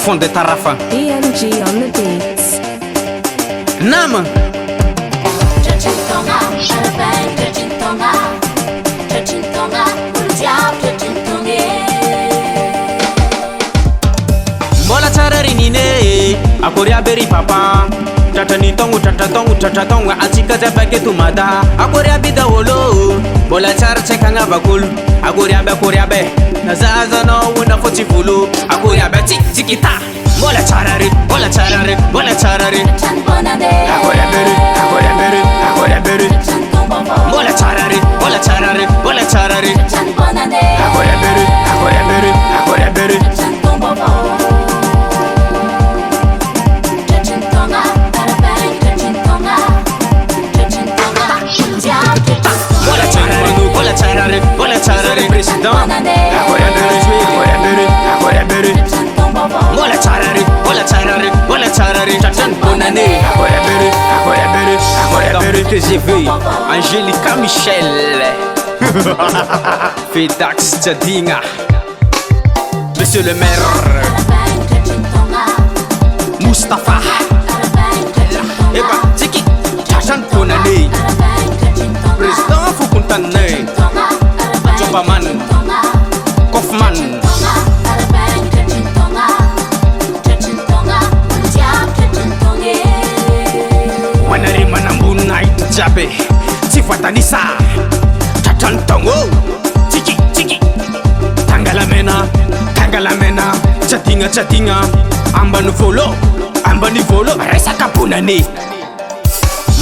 fond de tarafa EMG on the beats. Nama Mola charari nine Akoria beri papa Tatani tongu tatatongu Atika zapake tumada Akoria bida wolo Mola char chekanga bakul Akoria be Nazaza no wuna foti fulu Akoria be tikita Mola charari Mola charari Mola charari Akoria beri Akoria beri Mola charari Mola charari Mola charari Akoria beri Akoria beri Mola charari president Akoria beri Mola charari Chachan bonne année Akoria beri TGV Angelica Michel Fedax Tchadinga Monsieur le maire Mustafa Eba Tiki Chachan bonne année Président Fukuntane Jobaman Kofman Manari manambuna itujabe Tifatanisa Chatantongo Tiki Tangala mena Chatinga Ambani volo Resa kapunane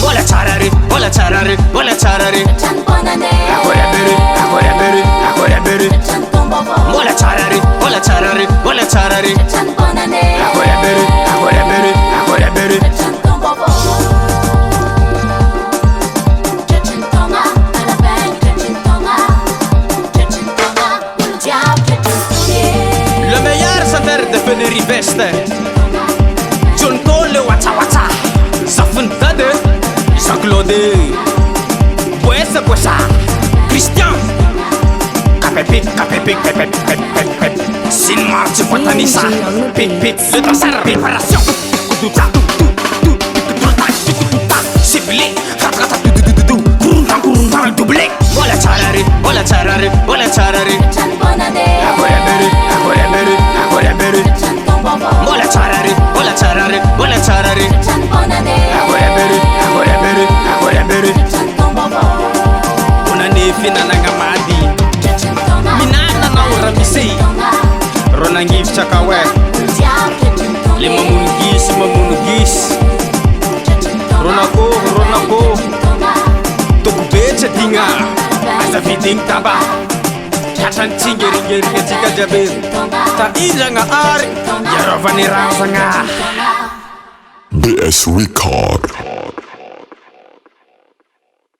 Mola charari Akoria beri Mola charari Akoria beri Le meilleur saveur de Feneri Veste John Cole Wata Zafun Tade Jean-Claude Boessa Christian Capepit Sin March Botanisa Pit Le Tassar Préparation Kututa Sibli Ratata Kuruntan Doublé Mola charari Akoria beri Mola charari Akoria beri Bonane fina nanga madi Minana na uramisei Ronangif chakawe Lima munugis Ronako Tokubecha dinga Asa fiting taba Chachan tingeri tika jabe Ta injanga ari Yarovani razanga BS Record.